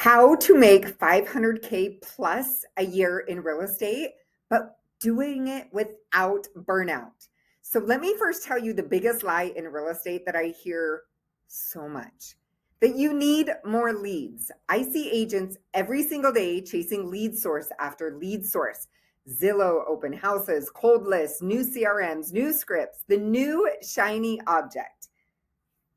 How to make 500K plus a year in real estate, but doing it without burnout. So let me first tell you the biggest lie in real estate that I hear so much, that you need more leads. I see agents every single day chasing lead source after lead source. Zillow open houses, cold lists, new CRMs, new scripts, the new shiny object.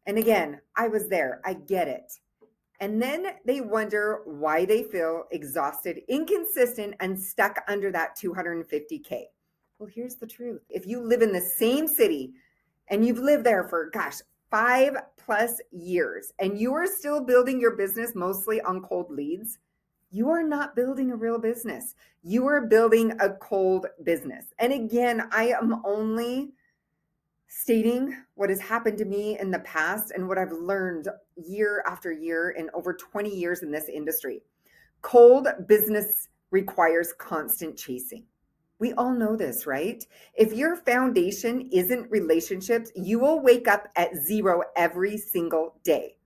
And again, I was there. I get it. And then they wonder why they feel exhausted, inconsistent, and stuck under that 250K. Well, here's the truth. If you live in the same city and you've lived there for, 5+ years, and you are still building your business mostly on cold leads, you are not building a real business. You are building a cold business. And again, I am only stating what has happened to me in the past and what I've learned year after year in over 20 years in this industry. Cold business requires constant chasing. We all know this, right? If your foundation isn't relationships, you will wake up at zero every single day.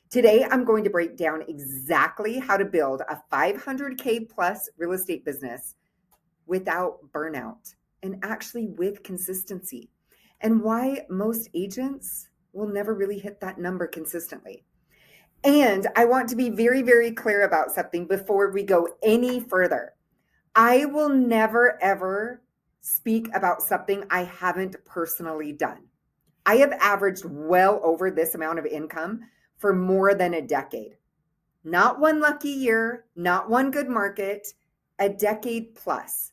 Today, I'm going to break down exactly how to build a 500K plus real estate business without burnout and actually with consistency, and why most agents will never really hit that number consistently. And I want to be very, very clear about something before we go any further. I will never, ever speak about something I haven't personally done. I have averaged well over this amount of income for more than a decade. Not one lucky year, not one good market, a decade plus.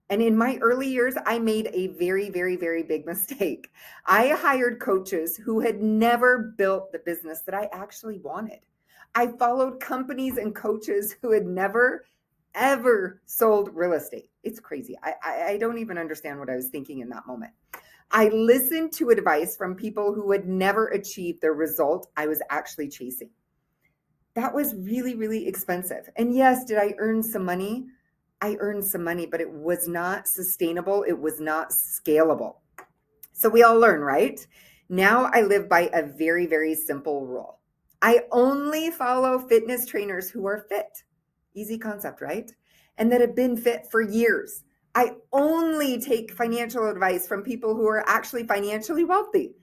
And in my early years, I made a very, very, very big mistake. I hired coaches who had never built the business that I actually wanted. I followed companies and coaches who had never, ever sold real estate. It's crazy. I don't even understand what I was thinking in that moment. I listened to advice from people who had never achieved the result I was actually chasing. That was really, really expensive. And yes, did I earn some money? I earned some money, but it was not sustainable. It was not scalable. So we all learn, right? Now I live by a very, very simple rule. I only follow fitness trainers who are fit. Easy concept, right? And that have been fit for years. I only take financial advice from people who are actually financially wealthy.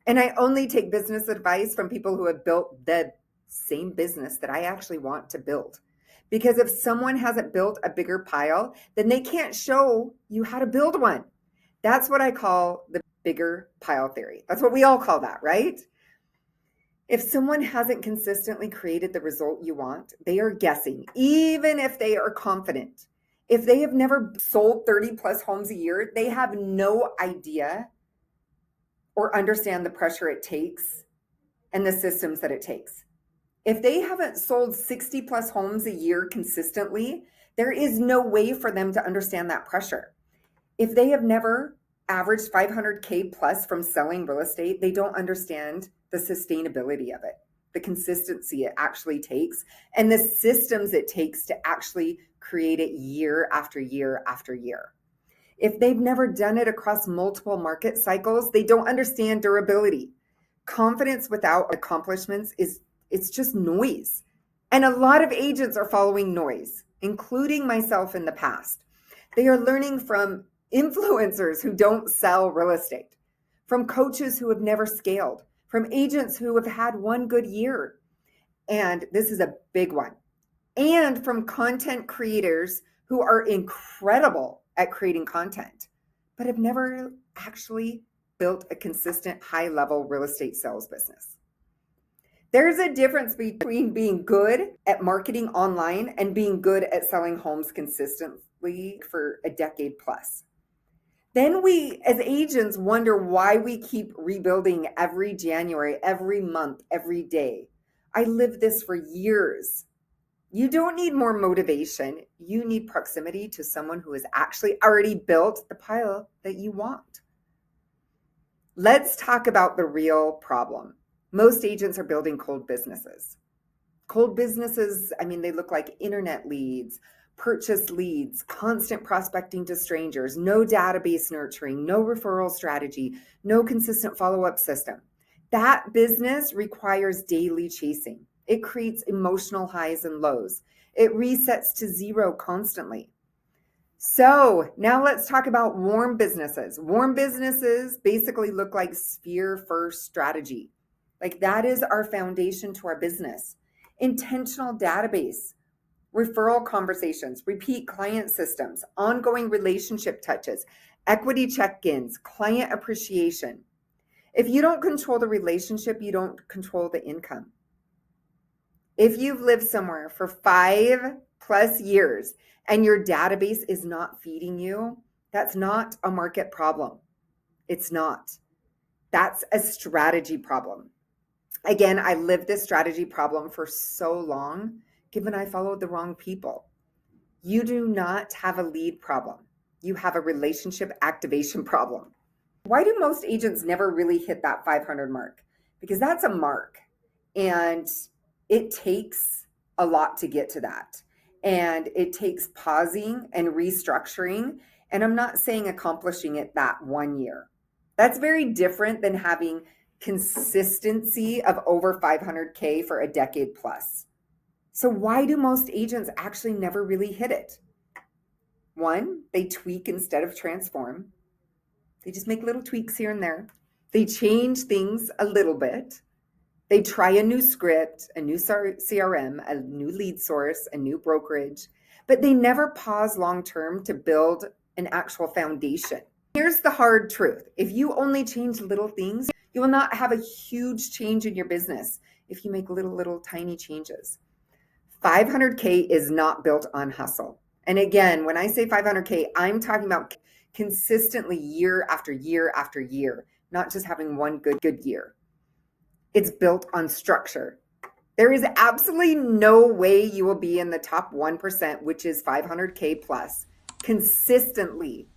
And I only take business advice from people who have built the same business that I actually want to build. Because if someone hasn't built a bigger pile, then they can't show you how to build one. That's what I call the bigger pile theory. That's what we all call that, right? If someone hasn't consistently created the result you want, they are guessing, even if they are confident. If they have never sold 30 plus homes a year, they have no idea or understand the pressure it takes and the systems that it takes. If they haven't sold 60 plus homes a year consistently, there is no way for them to understand that pressure. If they have never averaged 500K plus from selling real estate, they don't understand the sustainability of it, the consistency it actually takes, and the systems it takes to actually create it year after year after year. If they've never done it across multiple market cycles, they don't understand durability. Confidence without accomplishments it's just noise. And a lot of agents are following noise, including myself in the past. They are learning from influencers who don't sell real estate, from coaches who have never scaled, from agents who have had one good year. And this is a big one. And from content creators who are incredible at creating content, but have never actually built a consistent high-level real estate sales business. There's a difference between being good at marketing online and being good at selling homes consistently for a decade plus. Then we, as agents, wonder why we keep rebuilding every January, every month, every day. I lived this for years. You don't need more motivation. You need proximity to someone who has actually already built the pile that you want. Let's talk about the real problem. Most agents are building cold businesses. Cold businesses, they look like internet leads, purchase leads, constant prospecting to strangers, no database nurturing, no referral strategy, no consistent follow-up system. That business requires daily chasing. It creates emotional highs and lows. It resets to zero constantly. So now let's talk about warm businesses. Warm businesses basically look like sphere first strategy. Like that is our foundation to our business. Intentional database, referral conversations, repeat client systems, ongoing relationship touches, equity check-ins, client appreciation. If you don't control the relationship, you don't control the income. If you've lived somewhere for 5+ years and your database is not feeding you, that's not a market problem. It's not. That's a strategy problem. Again, I lived this strategy problem for so long, given I followed the wrong people. You do not have a lead problem. You have a relationship activation problem. Why do most agents never really hit that 500 mark? Because that's a mark and it takes a lot to get to that. And it takes pausing and restructuring. And I'm not saying accomplishing it that 1 year. That's very different than having consistency of over 500K for a decade plus. So why do most agents actually never really hit it? One, they tweak instead of transform. They just make little tweaks here and there. They change things a little bit. They try a new script, a new CRM, a new lead source, a new brokerage, but they never pause long-term to build an actual foundation. Here's the hard truth. If you only change little things, you will not have a huge change in your business if you make little tiny changes. 500K is not built on hustle. And again, when I say 500K, I'm talking about consistently year after year after year, not just having one good year. It's built on structure. There is absolutely no way you will be in the top 1%, which is 500K plus, consistently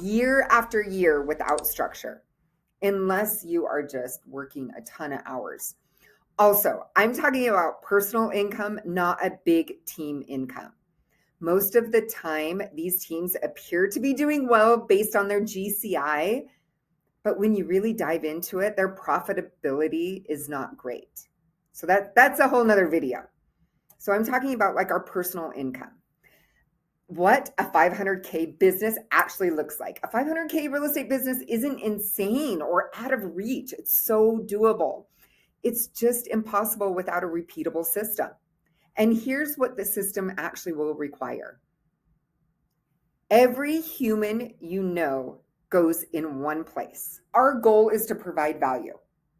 year after year without structure, unless you are just working a ton of hours. Also, I'm talking about personal income, not a big team income. Most of the time, these teams appear to be doing well based on their GCI, but when you really dive into it, their profitability is not great. So that's a whole nother video. So I'm talking about like our personal income. What a 500K business actually looks like. A 500K real estate business isn't insane or out of reach. It's so doable. It's just impossible without a repeatable system. And here's what the system actually will require. Every human you know goes in one place. Our goal is to provide value,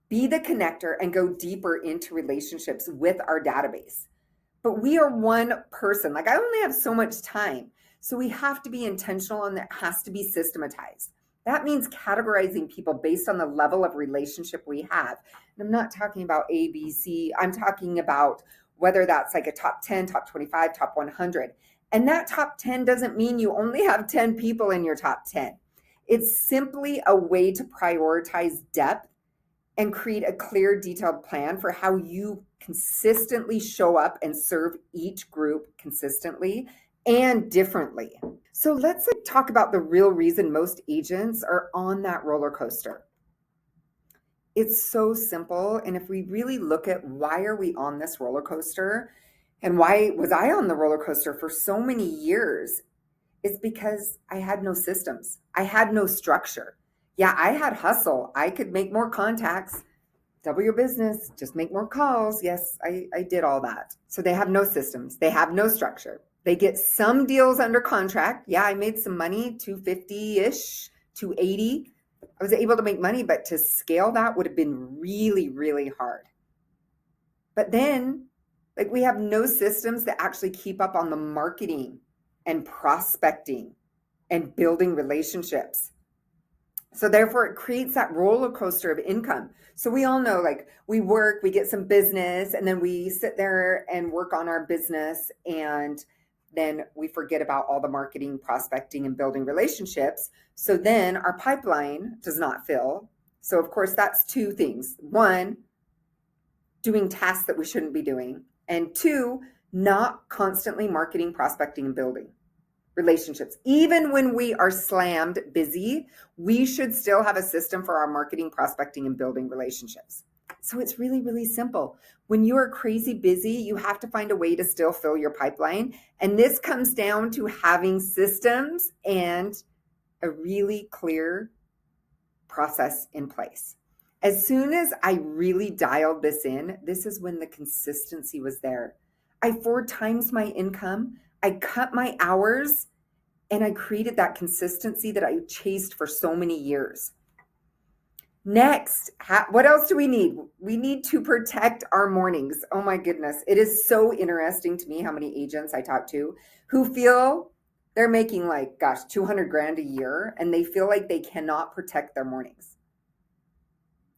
be the connector, and go deeper into relationships with our database. But we are one person. Like I only have so much time. So we have to be intentional and it has to be systematized. That means categorizing people based on the level of relationship we have. And I'm not talking about A, B, C. I'm talking about whether that's like a top 10, top 25, top 100. And that top 10 doesn't mean you only have 10 people in your top 10. It's simply a way to prioritize depth and create a clear, detailed plan for how you consistently show up and serve each group consistently and differently. So let's talk about the real reason most agents are on that roller coaster. It's so simple. And if we really look at why are we on this roller coaster and why was I on the roller coaster for so many years, it's because I had no systems. I had no structure. Yeah, I had hustle. I could make more contacts, double your business, just make more calls. Yes, I did all that. So they have no systems. They have no structure. They get some deals under contract. Yeah, I made some money, 250-ish, 280. I was able to make money, but to scale that would have been really, really hard. But then, like we have no systems that actually keep up on the marketing and prospecting and building relationships. So therefore it creates that roller coaster of income. So we all know, like we work, we get some business, and then we sit there and work on our business, and then we forget about all the marketing, prospecting, and building relationships. So then our pipeline does not fill. So of course that's two things. One, doing tasks that we shouldn't be doing. And two, not constantly marketing, prospecting, and building relationships. Even when we are slammed busy, we should still have a system for our marketing, prospecting, and building relationships. So it's really, really simple. When you are crazy busy, you have to find a way to still fill your pipeline. And this comes down to having systems and a really clear process in place. As soon as I really dialed this in, this is when the consistency was there. I 4 times my income, I cut my hours, and I created that consistency that I chased for so many years. Next, what else do we need? We need to protect our mornings. Oh my goodness. It is so interesting to me how many agents I talk to who feel they're making like, gosh, 200 grand a year, and they feel like they cannot protect their mornings.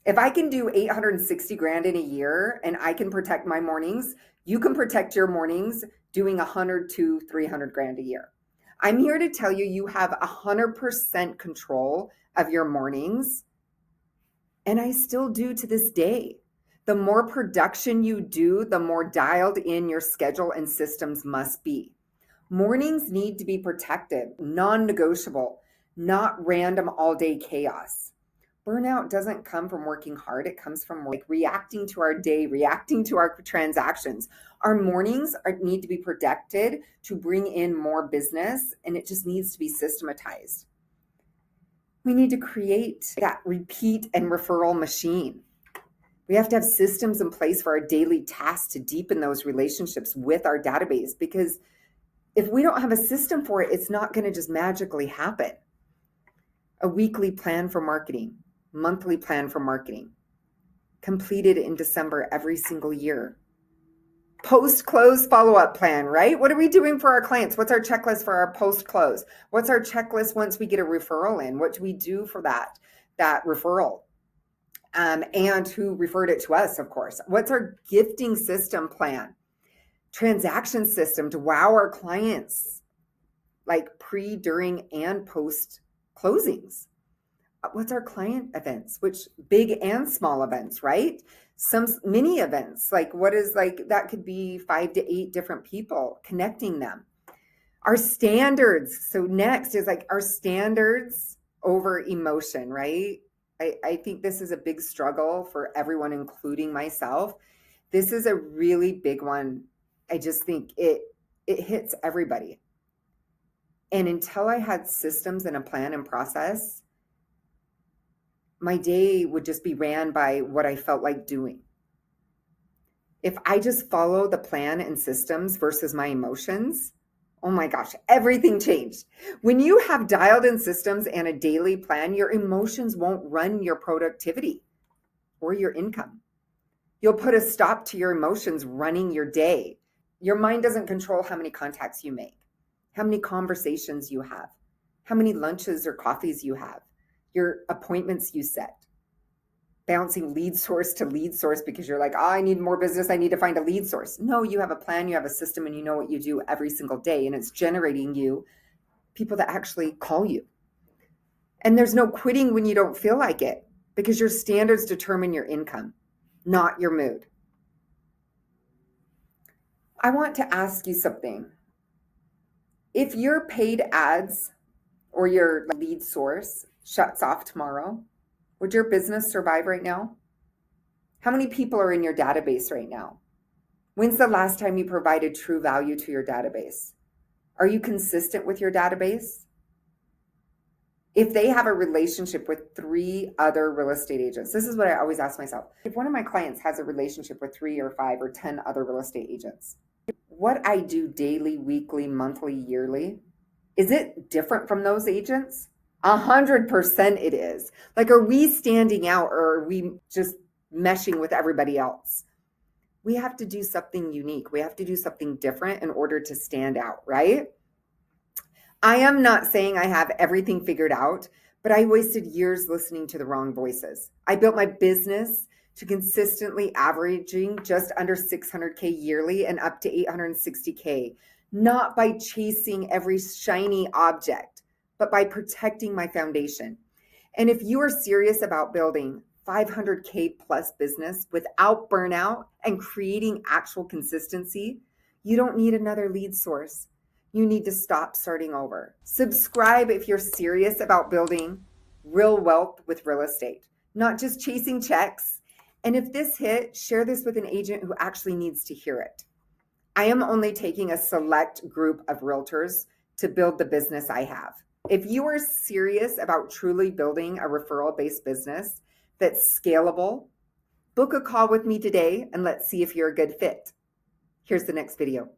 If I can do 860 grand in a year and I can protect my mornings, you can protect your mornings doing 100 to 300 grand a year. I'm here to tell you, you have 100% control of your mornings. And I still do to this day. The more production you do, the more dialed in your schedule and systems must be. Mornings need to be protected, non-negotiable, not random all-day chaos. Burnout doesn't come from working hard. It comes from reacting to our day, reacting to our transactions. Our mornings need to be protected to bring in more business, and it just needs to be systematized. We need to create that repeat and referral machine. We have to have systems in place for our daily tasks to deepen those relationships with our database, because if we don't have a system for it, it's not going to just magically happen. A weekly plan for marketing, monthly plan for marketing, completed in December every single year. Post-close follow-up plan, right? What are we doing for our clients? What's our checklist for our post-close? What's our checklist once we get a referral in? What do we do for that referral? And who referred it to us, of course. What's our gifting system plan? Transaction system to wow our clients, like pre, during, and post closings. What's our client events, which big and small events, right? Some mini events, like what is like, that could be 5 to 8 different people, connecting them. Our standards. So next is like our standards over emotion, right? I think this is a big struggle for everyone, including myself. This is a really big one. I just think it hits everybody. And until I had systems and a plan and process, my day would just be ran by what I felt like doing. If I just follow the plan and systems versus my emotions, oh my gosh, everything changed. When you have dialed in systems and a daily plan, your emotions won't run your productivity or your income. You'll put a stop to your emotions running your day. Your mind doesn't control how many contacts you make, how many conversations you have, how many lunches or coffees you have, your appointments you set, bouncing lead source to lead source because you're like, oh, I need more business. I need to find a lead source. No, you have a plan, you have a system, and you know what you do every single day. And it's generating you people that actually call you. And there's no quitting when you don't feel like it, because your standards determine your income, not your mood. I want to ask you something. If your paid ads or your lead source shuts off tomorrow, would your business survive right now? How many people are in your database right now? When's the last time you provided true value to your database? Are you consistent with your database? If they have a relationship with 3 other real estate agents, this is what I always ask myself. If one of my clients has a relationship with 3 or 5 or 10 other real estate agents, what I do daily, weekly, monthly, yearly, is it different from those agents? 100% it is. Like, are we standing out, or are we just meshing with everybody else? We have to do something unique. We have to do something different in order to stand out, right? I am not saying I have everything figured out, but I wasted years listening to the wrong voices. I built my business to consistently averaging just under 600K yearly and up to 860K, not by chasing every shiny object, but by protecting my foundation. And if you are serious about building 500K plus business without burnout and creating actual consistency, you don't need another lead source. You need to stop starting over. Subscribe if you're serious about building real wealth with real estate, not just chasing checks. And if this hit, share this with an agent who actually needs to hear it. I am only taking a select group of realtors to build the business I have. If you are serious about truly building a referral-based business that's scalable, book a call with me today and let's see if you're a good fit. Here's the next video.